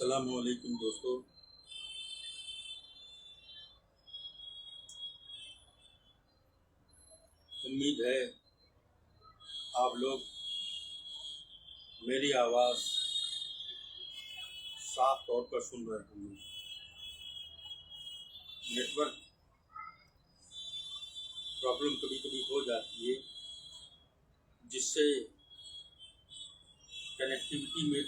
السلام علیکم دوستو، امید ہے آپ لوگ میری آواز صاف طور پر سن رہے ہوں گے۔ نیٹ ورک پرابلم کبھی کبھی ہو جاتی ہے، جس سے کنیکٹیوٹی میں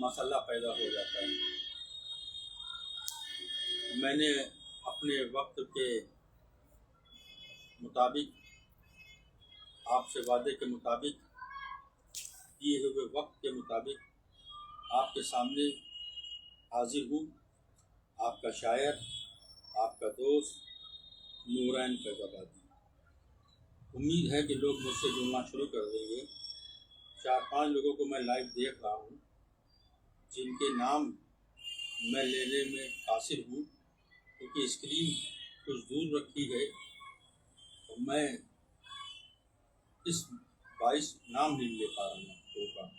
مسئلہ پیدا ہو جاتا ہے۔ میں نے اپنے وقت کے مطابق، آپ سے وعدے کے مطابق، دیے ہوئے وقت کے مطابق آپ کے سامنے حاضر ہوں، آپ کا شاعر، آپ کا دوست نورین فیضآبادی۔ امید ہے کہ لوگ مجھ سے جڑنا شروع کر دیں گے۔ 4-5 لوگوں کو میں لائیو دیکھ رہا ہوں، جن کے نام میں لینے میں قاصر ہوں، کیونکہ اسکرین کچھ دور رکھی ہے تو میں اس باعث نام نہیں لے پا رہا ہوں۔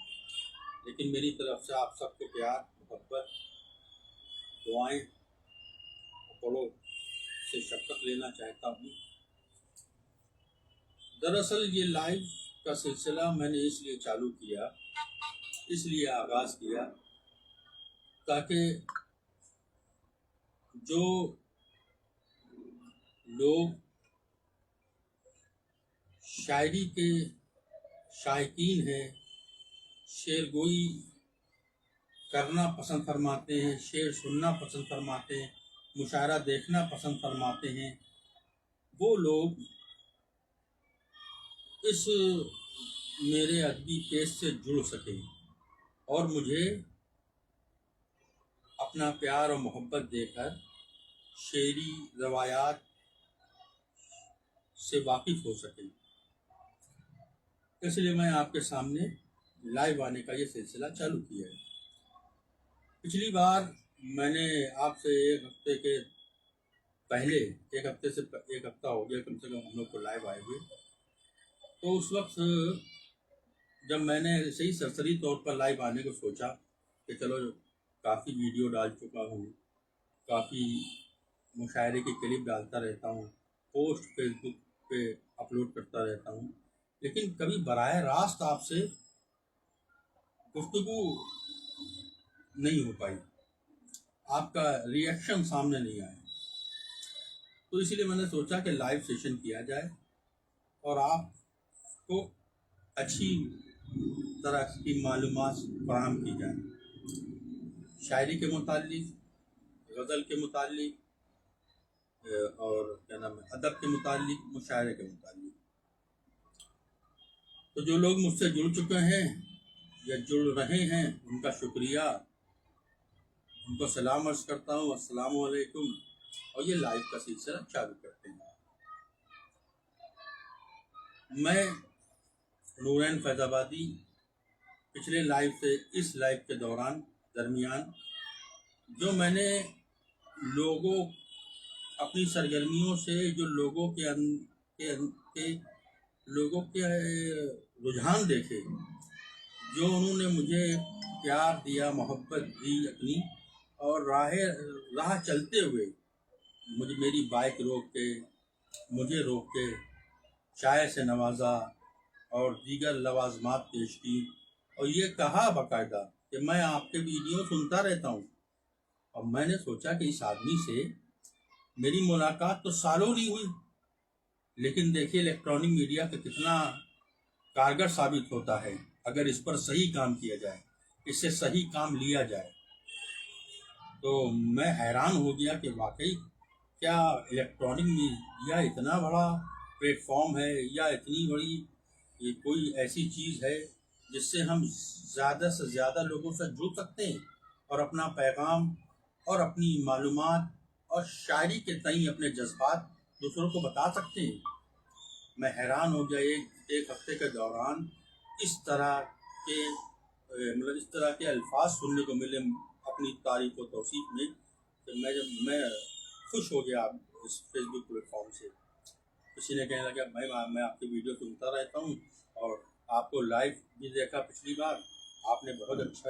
لیکن میری طرف سے آپ سب کو پیار، محبت، دعائیں اور بڑوں سے شفقت لینا چاہتا ہوں۔ دراصل یہ لائیو کا سلسلہ میں نے اس لیے چالو کیا، اس لیے آغاز کیا، تاکہ جو لوگ شاعری کے شائقین ہیں، شعر گوئی کرنا پسند فرماتے ہیں، شعر سننا پسند فرماتے ہیں، مشاعرہ دیکھنا پسند فرماتے ہیں، وہ لوگ اس میرے ادبی پیش سے جڑ سکیں اور مجھے اپنا پیار اور محبت دے کر شعری روایات سے واقف ہو سکیں۔ اس لیے میں آپ کے سامنے لائیو آنے کا یہ سلسلہ چالو کیا ہے۔ پچھلی بار میں نے آپ سے ایک ہفتے کے پہلے، ایک ہفتہ ہو گیا کم سے کم ہم لوگ کو لائیو آئے ہوئے، تو اس وقت جب میں نے صحیح سرسری طور پر لائیو آنے کو سوچا کہ چلو کافی ویڈیو ڈال چکا ہوں، کافی مشاعرے کی کلپ ڈالتا رہتا ہوں، پوسٹ فیس بک پہ اپلوڈ کرتا رہتا ہوں، لیکن کبھی براہ راست آپ سے گفتگو نہیں ہو پائی، آپ کا ری ایکشن سامنے نہیں آیا۔ تو اسی لیے میں نے سوچا کہ لائیو سیشن کیا جائے اور آپ کو اچھی طرح کی معلومات فراہم کی جائیں، شاعری کے متعلق، غزل کے متعلق، اور ادب کے متعلق، مشاعرے کے متعلق۔ تو جو لوگ مجھ سے جڑ چکے ہیں یا جڑ رہے ہیں، ان کا شکریہ، ان کو سلام عرض کرتا ہوں، السلام علیکم، اور یہ لائیو کا سلسلہ چالو کرتے ہیں۔ میں نورین فیضآبادی پچھلے لائیو سے اس لائیو کے درمیان جو میں نے اپنی سرگرمیوں سے جو لوگوں کے رجحان دیکھے، جو انہوں نے مجھے پیار دیا، محبت دی اپنی، اور راہ چلتے ہوئے میری بائک مجھے روک کے چائے سے نوازا اور دیگر لوازمات پیش کی، اور یہ کہا باقاعدہ کہ میں آپ کے ویڈیو سنتا رہتا ہوں۔ اور میں نے سوچا کہ اس آدمی سے میری ملاقات تو سالوں نہیں ہوئی، لیکن دیکھیے الیکٹرانک میڈیا کا کتنا کارگر ثابت ہوتا ہے اگر اس پر صحیح کام کیا جائے، اس سے صحیح کام لیا جائے۔ تو میں حیران ہو گیا کہ واقعی کیا الیکٹرانک میڈیا اتنا بڑا پلیٹ فارم ہے، یا اتنی بڑی کوئی ایسی چیز ہے جس سے ہم زیادہ سے زیادہ لوگوں سے جڑ سکتے ہیں اور اپنا پیغام اور اپنی معلومات اور شاعری کے تئیں اپنے جذبات دوسروں کو بتا سکتے ہیں۔ میں حیران ہو گیا ایک ہفتے کے دوران اس طرح کے الفاظ سننے کو ملے اپنی تعریف و توصیف میں، کہ میں خوش ہو گیا اس فیس بک پلیٹ فارم سے۔ کسی نے کہنے لگا میں آپ کی ویڈیو سنتا رہتا ہوں اور آپ کو لائیو بھی دیکھا پچھلی بار، آپ نے بہت اچھا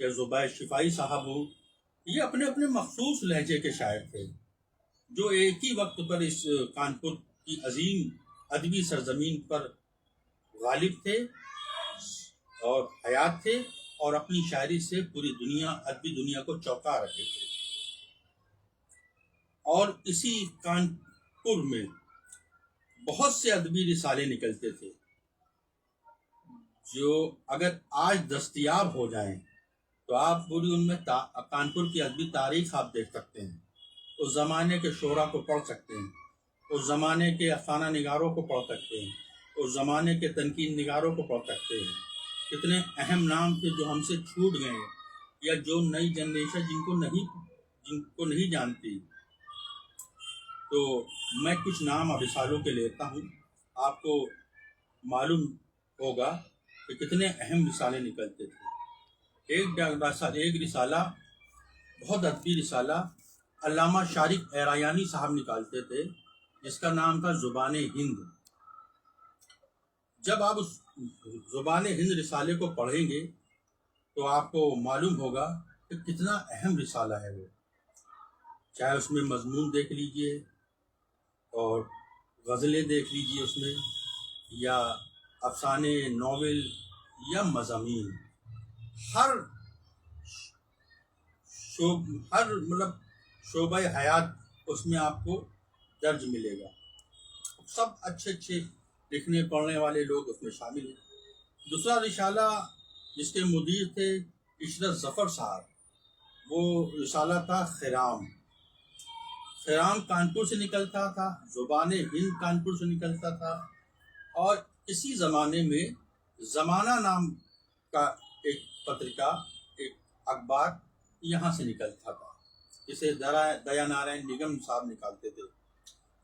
یا زبیر شفائی صاحب ہوں، یہ اپنے اپنے مخصوص لہجے کے شاعر تھے جو ایک ہی وقت پر اس کانپور کی عظیم ادبی سرزمین پر غالب تھے اور حیات تھے، اور اپنی شاعری سے پوری دنیا، ادبی دنیا کو چونکا رکھے تھے۔ اور اسی کانپور میں بہت سے ادبی رسالے نکلتے تھے جو اگر آج دستیاب ہو جائیں تو آپ پوری ان میں کانپور کی ادبی تاریخ آپ دیکھ سکتے ہیں، اس زمانے کے شعراء کو پڑھ سکتے ہیں، اس زمانے کے افسانہ نگاروں کو پڑھ سکتے ہیں، اس زمانے کے تنقید نگاروں کو پڑھ سکتے ہیں۔ کتنے اہم نام تھے جو ہم سے چھوٹ گئے ہیں، یا جو نئی جنریشن جن کو نہیں جانتی۔ تو میں کچھ نام اور رسالوں کے لیتا ہوں، آپ کو معلوم ہوگا کہ کتنے اہم رسالے نکلتے تھے۔ ایک رسالہ، بہت ادبی رسالہ، علامہ شارق ایرایانی صاحب نکالتے تھے، جس کا نام تھا زبان ہند۔ جب آپ اس زبان ہند رسالے کو پڑھیں گے تو آپ کو معلوم ہوگا کہ کتنا اہم رسالہ ہے وہ، چاہے اس میں مضمون دیکھ لیجئے اور غزلیں دیکھ لیجئے اس میں، یا افسانے، ناول یا مضامین، ہر شعبہ حیات اس میں آپ کو درج ملے گا۔ سب اچھے لکھنے پڑھنے والے لوگ اس میں شامل ہیں۔ دوسرا رسالہ جس کے مدیر تھے عشرت ظفر صاحب، وہ رسالہ تھا خرام۔ خرام کانپور سے نکلتا تھا، زبان ہند کانپور سے نکلتا تھا، اور اسی زمانے میں زمانہ نام کا ایک پترکہ، ایک اخبار یہاں سے نکلتا تھا، جسے دیا نارائن نگم صاحب نکالتے تھے۔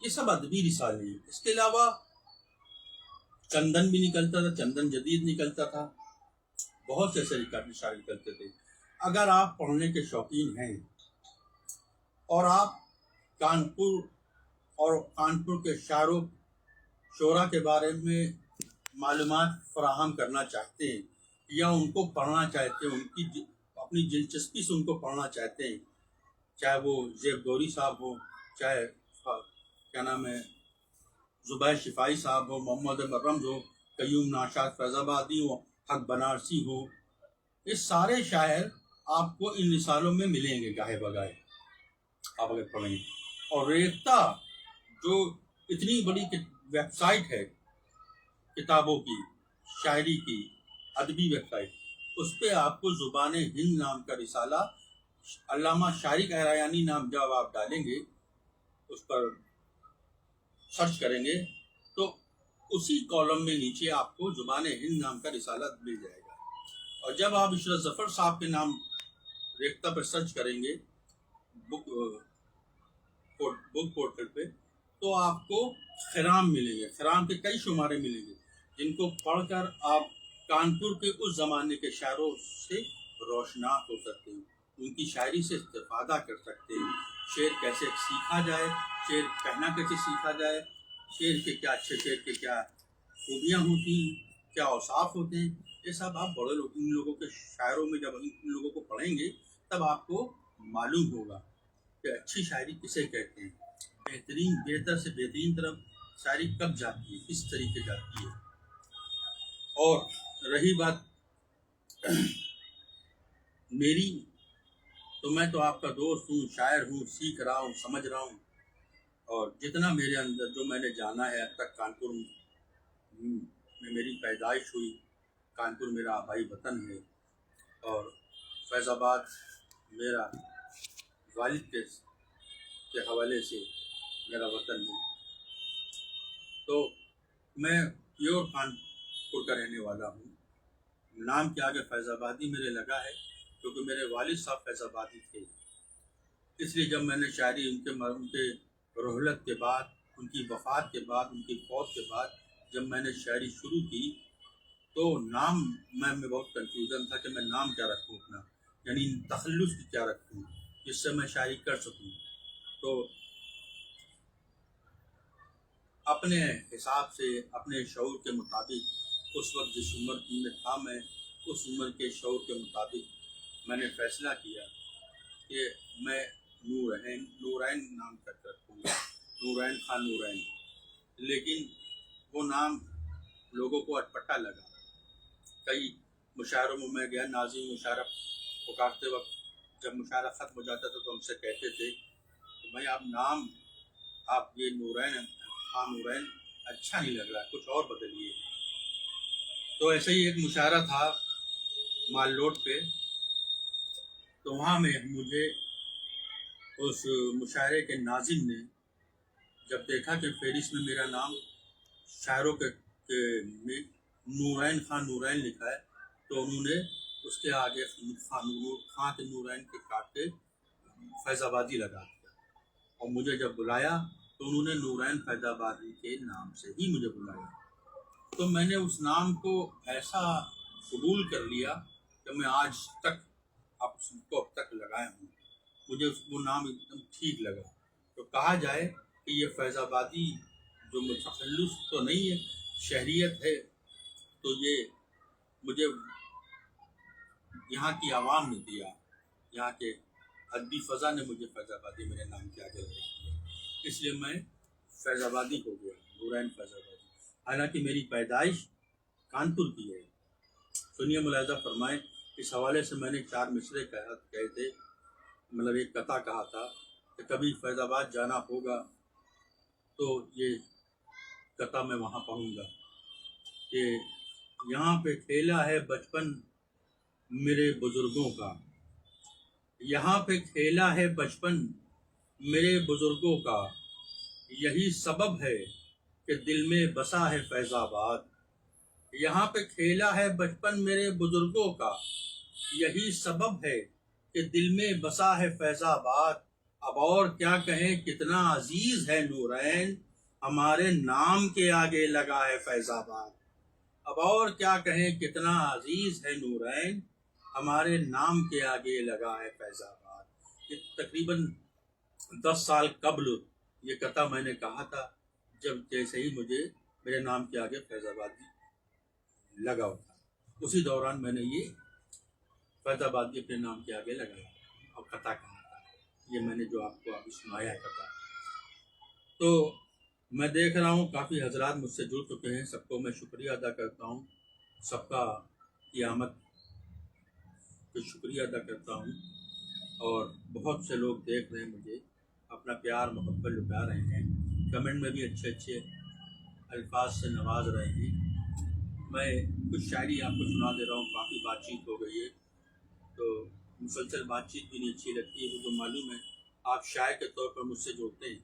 یہ سب ادبی رسالے ہیں۔ اس کے علاوہ چندن بھی نکلتا تھا، چندن جدید نکلتا تھا، بہت سے ایسے رسالے نکلتے تھے۔ اگر آپ پڑھنے کے شوقین ہیں اور آپ کانپور کے شعراء کے بارے میں معلومات فراہم کرنا چاہتے ہیں، یا ان کو پڑھنا چاہتے ہیں، ان کی اپنی دلچسپی سے ان کو پڑھنا چاہتے ہیں، چاہے وہ زیب دوری صاحب ہو، چاہے زبیر شفائی صاحب ہو، محمد مرمز ہو، قیوم ناشاد فیض آبادی ہو، حق بنارسی ہو، یہ سارے شاعر آپ کو ان رسالوں میں ملیں گے گاہے بگاہے، آپ اگر پڑھیں گے۔ اور ریختہ جو اتنی بڑی ویب سائٹ ہے کتابوں کی، شاعری کی، ادبی ویب سائٹ، اس پہ آپ کو زبان ہند نام کا رسالہ علامہ شارق ایرایانی نام جب آپ ڈالیں گے، اس پر سرچ کریں گے تو اسی کالم میں نیچے آپ کو زبان ہند نام کا رسالہ مل جائے گا۔ اور جب آپ عشرت ظفر صاحب کے نام ریختہ پر سرچ کریں گے بک پورٹل پہ، تو آپ کو خرام ملیں گے، خرام کے کئی شمارے ملیں گے، جن کو پڑھ کر آپ کانپور کے اس زمانے کے شاعروں سے روشناس ہو سکتے ہیں، ان کی شاعری سے استفادہ کر سکتے ہیں، شعر کیسے سیکھا جائے، شعر کہنا کیسے سیکھا جائے، شعر کے کیا اچھے شعر کے کیا خوبیاں ہوتی ہیں، کیا اوصاف ہوتے ہیں، یہ سب آپ بڑے لوگ ان لوگوں کے شاعروں میں جب ان لوگوں کو پڑھیں گے تب آپ کو معلوم ہوگا کہ اچھی شاعری کسے کہتے ہیں، بہتر سے بہترین طرف شاعری کب جاتی ہے، کس طریقے جاتی ہے۔ اور رہی بات میری، تو میں تو آپ کا دوست ہوں، شاعر ہوں، سیکھ رہا ہوں، سمجھ رہا ہوں، اور جتنا میرے اندر جو میں نے جانا ہے اب تک، کانپور میں میری پیدائش ہوئی، کانپور میرا آبائی وطن ہے، اور فیض آباد میرا والد کے حوالے سے میرا وطن ہے، تو میں پیور کانپور کا رہنے والا ہوں۔ نام کے آگے فیض آبادی میرے لگا ہے کیونکہ میرے والد صاحب فیض آبادی تھے، اس لیے جب میں نے شاعری ان کے رحلت کے بعد، ان کی وفات کے بعد، ان کی فوت کے بعد جب میں نے شاعری شروع کی تو نام میں بہت کنفیوژن تھا کہ میں نام کیا رکھوں اپنا، یعنی تخلص کیا رکھوں جس سے میں شاعری کر سکوں۔ تو اپنے حساب سے، اپنے شعور کے مطابق، اس وقت جس عمر میں تھا میں، اس عمر کے شعور کے مطابق میں نے فیصلہ کیا کہ میں نورین نام تک رکھوں گا، نورین خان نورین، لیکن وہ نام لوگوں کو اٹپٹا لگا۔ کئی مشاعروں میں گیا، ناظرین مشاعرہ پکارتے وقت جب مشاعرہ ختم ہو جاتا تھا تو ہم سے کہتے تھے کہ بھائی آپ یہ نورین خان نورین اچھا نہیں لگ رہا، کچھ اور بدلیے۔ تو ایسے ہی ایک مشاعرہ تھا مال روڈ پہ، تو وہاں میں مجھے اس مشاعرے کے ناظم نے جب دیکھا کہ فہرست میں میرا نام شاعروں کے میں نورین خان نورین لکھا ہے، تو انہوں نے اس کے آگے خان کے نورین کے کاٹ کے فیض آبادی لگا دیا، اور مجھے جب بلایا تو انہوں نے نورین فیض آبادی کے نام سے ہی مجھے بلایا۔ تو میں نے اس نام کو ایسا قبول کر لیا کہ میں آج تک اب تک لگایا ہوں، مجھے وہ نام ایک دم ٹھیک لگا۔ تو کہا جائے کہ یہ فیض آبادی جو متخلص تو نہیں ہے، شہریت ہے، تو یہ مجھے یہاں کی عوام نے دیا، یہاں کے ادبی فضا نے مجھے فیض آبادی میرے نام کے آگے لگا دیا، اس لیے میں فیض آبادی ہو گیا، نورین فیض آبادی۔ حالانکہ میری پیدائش کانپور کی ہے۔ سنیے، ملاحظہ فرمائیں، اس حوالے سے میں نے 4 مصرے کہے تھے، مطلب ایک قطع کہا تھا کہ کبھی فیض آباد جانا ہوگا تو یہ قطع میں وہاں پڑھوں گا کہ یہاں پہ کھیلا ہے بچپن میرے بزرگوں کا، یہاں پہ کھیلا ہے بچپن میرے بزرگوں کا، یہی سبب ہے کہ دل میں بسا ہے فیض آباد، یہاں پہ کھیلا ہے بچپن میرے بزرگوں کا، یہی سبب ہے کہ دل میں بسا ہے فیض آباد۔ اب اور کیا کہیں کتنا عزیز ہے نورین، ہمارے نام کے آگے لگا ہے فیض آباد۔ اب اور کیا کہیں کتنا عزیز ہے نورین، ہمارے نام کے آگے لگا ہے فیض آباد۔ یہ تقریباً 10 سال قبل یہ قطع میں نے کہا تھا، جب جیسے ہی مجھے میرے نام کے آگے فیض آبادی لگا ہوتا، اسی دوران میں نے یہ فیض آبادی اپنے نام کے آگے لگایا اور قطع کہا تھا۔ یہ میں نے جو آپ کو ابھی سنایا ہے قطع۔ تو میں دیکھ رہا ہوں کافی حضرات مجھ سے جڑ چکے ہیں، سب کو میں شکریہ ادا کرتا ہوں، سب کا قیامت پہ شکریہ ادا کرتا ہوں، اور بہت سے لوگ دیکھ رہے ہیں، مجھے اپنا پیار محبت لٹا رہے ہیں، کمنٹ میں بھی اچھے اچھے الفاظ سے نواز رہے ہیں۔ میں کچھ شاعری آپ کو سنا دے رہا ہوں، کافی بات چیت ہو گئی ہے، تو مسلسل بات چیت بھی نہیں اچھی لگتی ہے، مجھے معلوم ہے آپ شاعر کے طور پر مجھ سے جڑتے ہیں،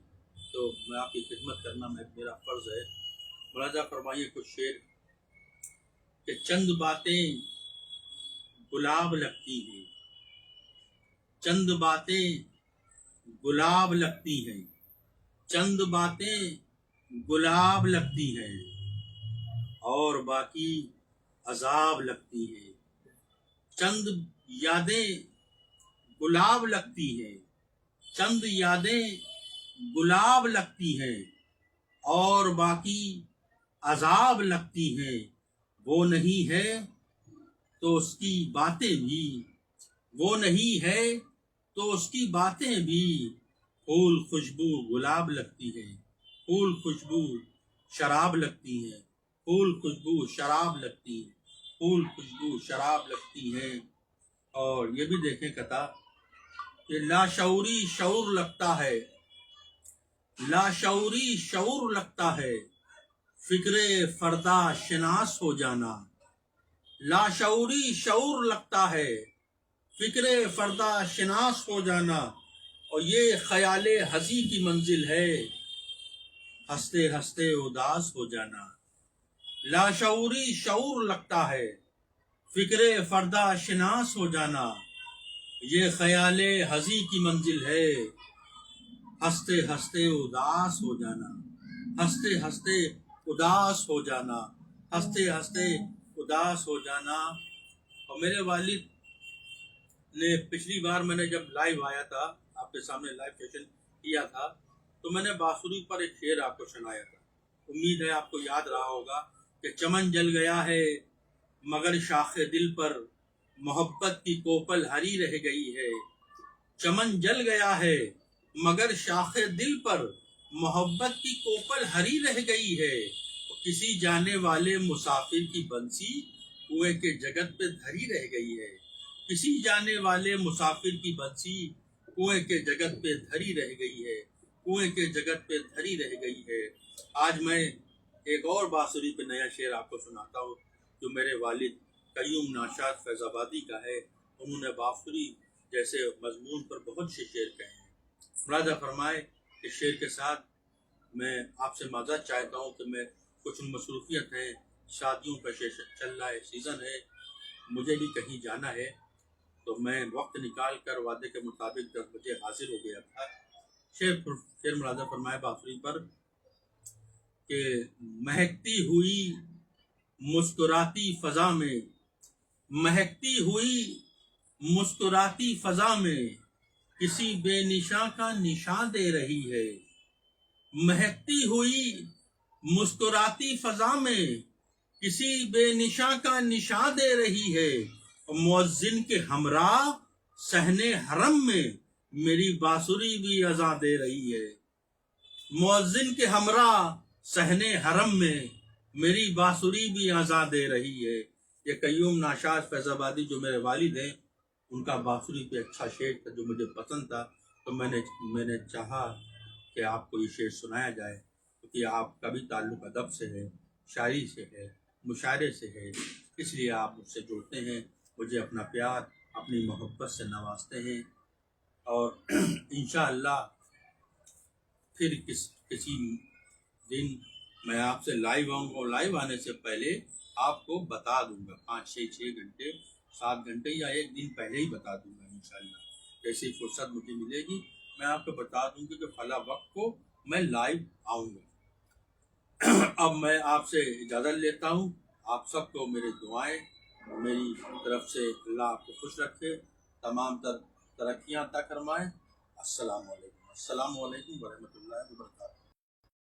تو میں آپ کی خدمت کرنا میرا فرض ہے۔ ملاحظہ فرمائیے کچھ شعر کہ چند باتیں گلاب لگتی ہیں، چند باتیں گلاب لگتی ہیں، چند باتیں گلاب لگتی ہیں، اور باقی عذاب لگتی ہیں، چند یادیں گلاب لگتی ہیں، چند یادیں گلاب لگتی ہیں، اور باقی عذاب لگتی ہیں، وہ نہیں ہے تو اس کی باتیں بھی، وہ نہیں ہے تو اس کی باتیں بھی پھول خوشبو گلاب لگتی ہیں، پھول خوشبو شراب لگتی ہیں، پھول خوشبو شراب لگتی ہیں، پھول خوشبو شراب لگتی ہیں۔ اور یہ بھی دیکھیں قطع کہ لاشعوری شعور لگتا ہے، لاشعوری شعور لگتا ہے، فکر فردا شناس ہو جانا، لاشعوری شعور لگتا ہے، فکر فردا شناس ہو جانا، اور یہ خیال ہنسی کی منزل ہے، ہنستے ہنستے اداس ہو جانا، لاشعوری شعور لگتا ہے، فکر فردا شناس ہو جانا، یہ خیال ہنسی کی منزل ہے، ہنستے ہنستے اداس ہو جانا، ہنستے ہنستے اداس ہو جانا، ہنستے ہنستے اداس ہو جانا۔ اور میرے والد نے پچھلی بار میں نے جب لائیو آیا تھا، آپ کے سامنے لائیو سیشن کیا تھا، تو میں نے بانسری پر ایک شعر آپ کو سنایا تھا، امید ہے آپ کو یاد رہا ہوگا کہ چمن جل گیا ہے مگر شاخ دل پر محبت کی کوپل ہری رہ گئی ہے، چمن جل گیا ہے مگر شاخ دل پر محبت کی کوپل ہری رہ گئی ہے، کسی جانے والے مسافر کی بنسی کنویں کے جگت پہ دھری رہ گئی ہے، کسی جانے والے مسافر کی بنسی کنویں کے جگت پہ دھری رہ گئی ہے، کنویں کے جگت پہ دھری رہ گئی ہے۔ آج میں ایک اور بانسری پہ نیا شعر آپ کو سناتا ہوں جو میرے والد قیوم ناشاد فیض آبادی کا ہے۔ انہوں نے بانسری جیسے مضمون پر بہت سے شعر کہے ہیں۔ ملاحظہ فرمائے کہ شعر کے ساتھ میں آپ سے معذرت چاہتا ہوں کہ میں کچھ مصروفیت ہیں، شادیوں کا چل رہا ہے، سیزن ہے، مجھے بھی کہیں جانا ہے، تو میں وقت نکال کر وعدے کے مطابق 10 بجے حاضر ہو گیا تھا۔ شعر ملاحظہ فرمائے بانسری پر کہ مہکتی ہوئی مسکراتی فضا میں، مہکتی ہوئی مسکراتی فضا میں کسی بے نشاں کا نشان دے رہی ہے، مہکتی ہوئی مسکراتی فضا میں کسی بے نشاں کا نشان دے رہی ہے، مؤذن کے ہمراہ صحن حرم میں میری بانسری بھی اذاں دے رہی ہے، مؤذن کے ہمراہ صحن حرم میں میری بانسری بھی اذاں دے رہی ہے۔ یہ قیوم ناشاد فیض آبادی جو میرے والد ہیں، ان کا بانسری پہ اچھا شعر تھا جو مجھے پسند تھا، تو میں نے چاہا کہ آپ کو یہ شعر سنایا جائے، کیونکہ آپ کا بھی تعلق ادب سے ہے، شاعری سے ہے، مشاعرے سے ہے، اس لیے آپ مجھ سے جڑتے ہیں، مجھے اپنا پیار، اپنی محبت سے نوازتے ہیں، اور انشاءاللہ پھر کسی دن میں آپ سے لائیو آؤں گا، اور لائیو آنے سے پہلے آپ کو بتا دوں گا، 5-6 گھنٹے 7 گھنٹے یا ایک دن پہلے ہی بتا دوں گا انشاءاللہ، جیسی فرصت مجھے ملے گی میں آپ کو بتا دوں گا کہ فلاں وقت کو میں لائیو آؤں گا۔ اب میں آپ سے اجازت لیتا ہوں، آپ سب کو میرے دعائیں، میری طرف سے اللہ آپ کو خوش رکھے، تمام ترقیاں عطا فرمائے۔ السلام علیکم ورحمۃ اللہ وبرکاتہ۔